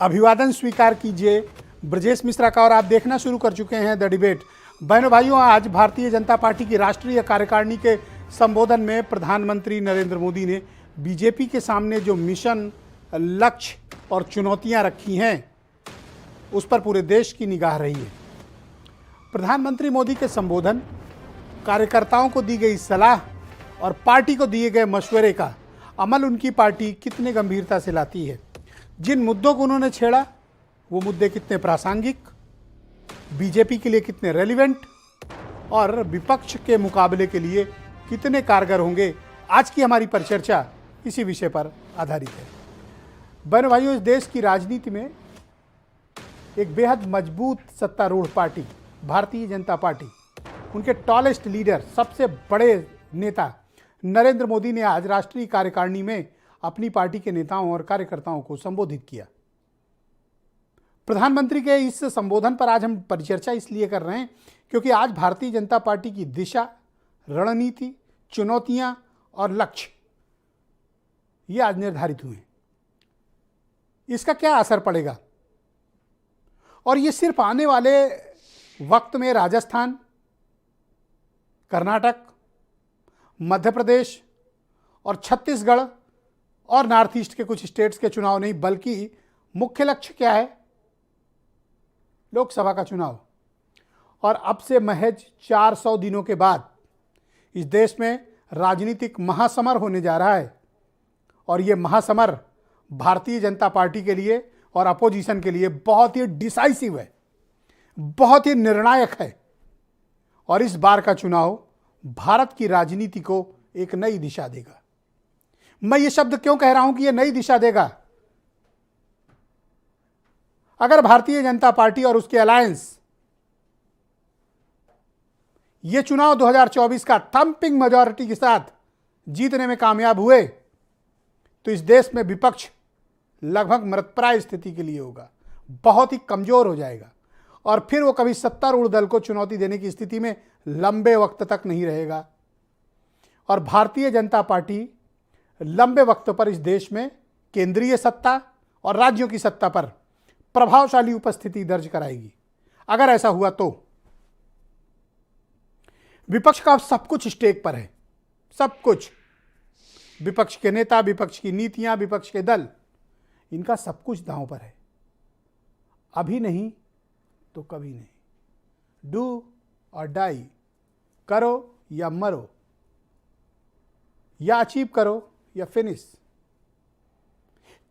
अभिवादन स्वीकार कीजिए ब्रजेश मिश्रा का। और आप देखना शुरू कर चुके हैं द डिबेट। बहनों भाइयों, आज भारतीय जनता पार्टी की राष्ट्रीय कार्यकारिणी के संबोधन में प्रधानमंत्री नरेंद्र मोदी ने बीजेपी के सामने जो मिशन, लक्ष्य और चुनौतियां रखी हैं उस पर पूरे देश की निगाह रही है। प्रधानमंत्री मोदी के संबोधन, कार्यकर्ताओं को दी गई सलाह और पार्टी को दिए गए मशवरे का अमल उनकी पार्टी कितने गंभीरता से लाती है। जिन मुद्दों को उन्होंने छेड़ा वो मुद्दे कितने प्रासंगिक, बीजेपी के लिए कितने रेलिवेंट और विपक्ष के मुकाबले के लिए कितने कारगर होंगे, आज की हमारी परिचर्चा इसी विषय पर आधारित है। बहनों भाइयों, इस देश की राजनीति में एक बेहद मजबूत सत्तारूढ़ पार्टी भारतीय जनता पार्टी, उनके टॉलेस्ट लीडर, सबसे बड़े नेता नरेंद्र मोदी ने आज राष्ट्रीय कार्यकारिणी में अपनी पार्टी के नेताओं और कार्यकर्ताओं को संबोधित किया। प्रधानमंत्री के इस संबोधन पर आज हम परिचर्चा इसलिए कर रहे हैं क्योंकि आज भारतीय जनता पार्टी की दिशा, रणनीति, चुनौतियां और लक्ष्य ये आज निर्धारित हुए हैं। इसका क्या असर पड़ेगा और ये सिर्फ आने वाले वक्त में राजस्थान, कर्नाटक, मध्य प्रदेश और छत्तीसगढ़ और नॉर्थ ईस्ट के कुछ स्टेट्स के चुनाव नहीं, बल्कि मुख्य लक्ष्य क्या है? लोकसभा का चुनाव। और अब से महज 400 दिनों के बाद इस देश में राजनीतिक महासमर होने जा रहा है और ये महासमर भारतीय जनता पार्टी के लिए और अपोजिशन के लिए बहुत ही डिसाइसिव है, बहुत ही निर्णायक है। और इस बार का चुनाव भारत की राजनीति को एक नई दिशा देगा। मैं ये शब्द क्यों कह रहा हूं कि ये नई दिशा देगा? अगर भारतीय जनता पार्टी और उसके अलायंस ये चुनाव 2024 का थंपिंग मेजॉरिटी के साथ जीतने में कामयाब हुए तो इस देश में विपक्ष लगभग मृतप्राय स्थिति के लिए होगा, बहुत ही कमजोर हो जाएगा और फिर वो कभी सत्तारूढ़ दल को चुनौती देने की स्थिति में लंबे वक्त तक नहीं रहेगा। और भारतीय जनता पार्टी लंबे वक्त पर इस देश में केंद्रीय सत्ता और राज्यों की सत्ता पर प्रभावशाली उपस्थिति दर्ज कराएगी। अगर ऐसा हुआ तो विपक्ष का सब कुछ स्टेक पर है, सब कुछ। विपक्ष के नेता, विपक्ष की नीतियां, विपक्ष के दल, इनका सब कुछ दांव पर है। अभी नहीं तो कभी नहीं। डू और डाई, करो या मरो, या अचीव करो या फिनिश।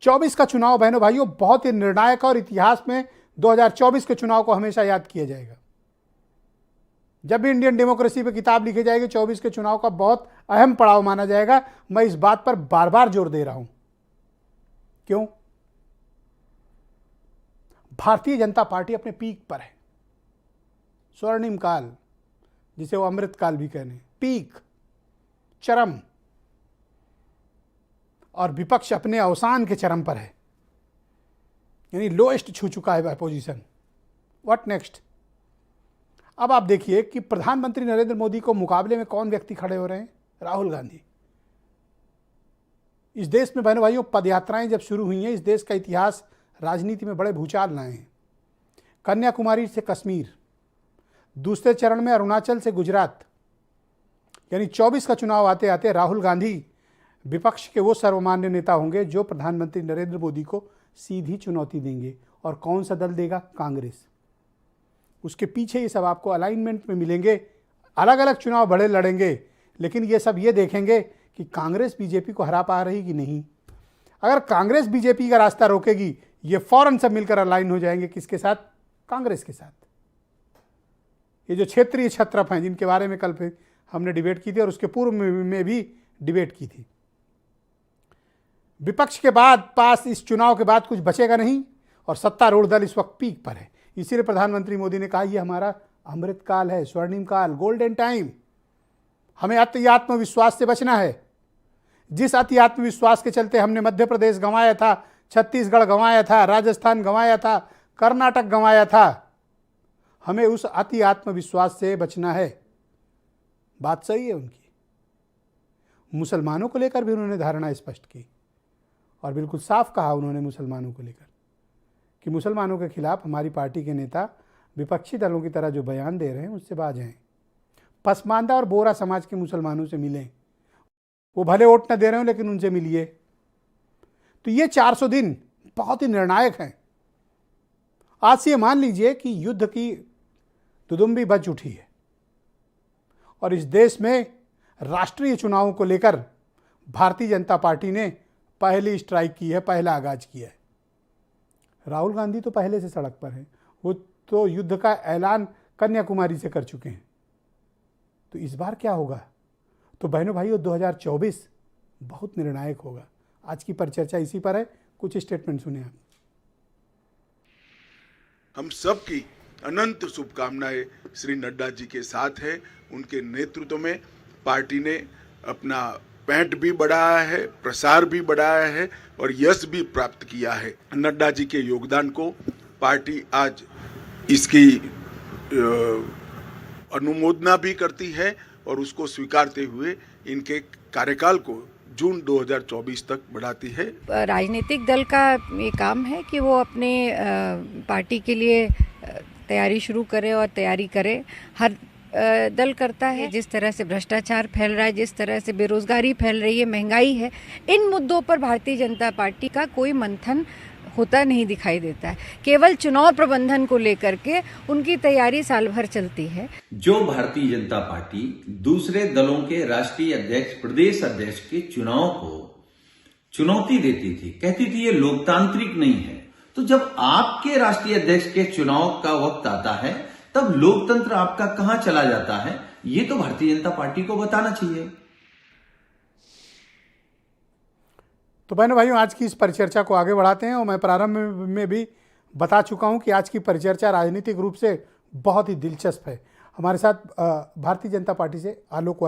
24 का चुनाव बहनों भाइयों बहुत ही निर्णायक और इतिहास में 2024 के चुनाव को हमेशा याद किया जाएगा। जब भी इंडियन डेमोक्रेसी पे किताब लिखी जाएगी 24 के चुनाव का बहुत अहम पड़ाव माना जाएगा। मैं इस बात पर बार बार जोर दे रहा हूं। क्यों? भारतीय जनता पार्टी अपने पीक पर है, स्वर्णिम काल, जिसे वो अमृत काल भी कहने, पीक, चरम। और विपक्ष अपने अवसान के चरम पर है, यानी लोएस्ट छू चुका है अपोजिशन। What next? अब आप देखिए कि प्रधानमंत्री नरेंद्र मोदी को मुकाबले में कौन व्यक्ति खड़े हो रहे हैं? राहुल गांधी। इस देश में बहनों भाइयों पदयात्राएं जब शुरू हुई हैं, इस देश का इतिहास राजनीति में बड़े भूचाल लाए हैं। कन्याकुमारी से कश्मीर, दूसरे चरण में अरुणाचल से गुजरात, यानी 24 का चुनाव आते आते राहुल गांधी विपक्ष के वो सर्वमान्य नेता होंगे जो प्रधानमंत्री नरेंद्र मोदी को सीधी चुनौती देंगे। और कौन सा दल देगा? कांग्रेस। उसके पीछे ये सब आपको अलाइनमेंट में मिलेंगे। अलग अलग चुनाव बड़े लड़ेंगे, लेकिन ये सब ये देखेंगे कि कांग्रेस बीजेपी को हरा पा रही कि नहीं। अगर कांग्रेस बीजेपी का रास्ता रोकेगी, ये फौरन सब मिलकर अलाइन हो जाएंगे। किसके साथ? कांग्रेस के साथ। ये जो क्षेत्रीय छत्रप हैं जिनके बारे में कल फिर हमने डिबेट की थी और उसके पूर्व में भी डिबेट की थी, विपक्ष के पास इस चुनाव के बाद कुछ बचेगा नहीं और सत्तारूढ़ दल इस वक्त पीक पर है। इसीलिए प्रधानमंत्री मोदी ने कहा ये हमारा अमृत काल है, स्वर्णिम काल, गोल्डन टाइम। हमें अति आत्मविश्वास से बचना है। जिस अति आत्मविश्वास के चलते हमने मध्य प्रदेश गंवाया था, छत्तीसगढ़ गंवाया था, राजस्थान गंवाया था, कर्नाटक गंवाया था, हमें उस अति आत्मविश्वास से बचना है। बात सही है उनकी। मुसलमानों को लेकर भी उन्होंने धारणा स्पष्ट की और बिल्कुल साफ कहा उन्होंने मुसलमानों को लेकर कि मुसलमानों के खिलाफ हमारी पार्टी के नेता विपक्षी दलों की तरह जो बयान दे रहे हैं उससे बाज हैं। पसमानदा और बोरा समाज के मुसलमानों से मिलें, वो भले वोट न दे रहे हो लेकिन उनसे मिलिए। तो ये 400 दिन बहुत ही निर्णायक हैं। आज से ये मान लीजिए कि युद्ध की दुदुम्बी बज उठी है और इस देश में राष्ट्रीय चुनावों को लेकर भारतीय जनता पार्टी ने पहली स्ट्राइक की है, पहला आगाज किया है। राहुल गांधी तो पहले से सड़क पर हैं, वो तो युद्ध का ऐलान कन्याकुमारी से कर चुके हैं। तो इस बार क्या होगा? तो बहनों भाइयों 2024 बहुत निर्णायक होगा। आज की परिचर्चा इसी पर है, कुछ स्टेटमेंट सुने आप। हम सब की अनंत शुभकामनाएं श्री नड्डा जी के साथ है। उनके नेतृत्व में पार्टी ने अपना पैंट भी बढ़ाया है, प्रसार भी बढ़ाया है और यश भी प्राप्त किया है। नड्डा जी के योगदान को पार्टी आज इसकी अनुमोदना भी करती है और उसको स्वीकारते हुए इनके कार्यकाल को जून 2024 तक बढ़ाती है। राजनीतिक दल का ये काम है कि वो अपने पार्टी के लिए तैयारी शुरू करे और तैयारी करे। हर दल करता है। जिस तरह से भ्रष्टाचार फैल रहा है, जिस तरह से बेरोजगारी फैल रही है, महंगाई है, इन मुद्दों पर भारतीय जनता पार्टी का कोई मंथन होता नहीं दिखाई देता है। केवल चुनाव प्रबंधन को लेकर के उनकी तैयारी साल भर चलती है। जो भारतीय जनता पार्टी दूसरे दलों के राष्ट्रीय अध्यक्ष, प्रदेश अध्यक्ष के चुनाव को चुनौती देती थी, कहती थी ये लोकतांत्रिक नहीं है, तो जब आपके राष्ट्रीय अध्यक्ष के चुनाव का वक्त आता है तब लोकतंत्र आपका कहां चला जाता है, ये तो भारतीय जनता पार्टी को बताना चाहिए। तो बहनों भाइयों, आज की इस परिचर्चा को आगे बढ़ाते हैं और मैं प्रारंभ में भी बता चुका हूं कि आज की परिचर्चा राजनीतिक रूप से बहुत ही दिलचस्प है। हमारे साथ भारतीय जनता पार्टी से आलोक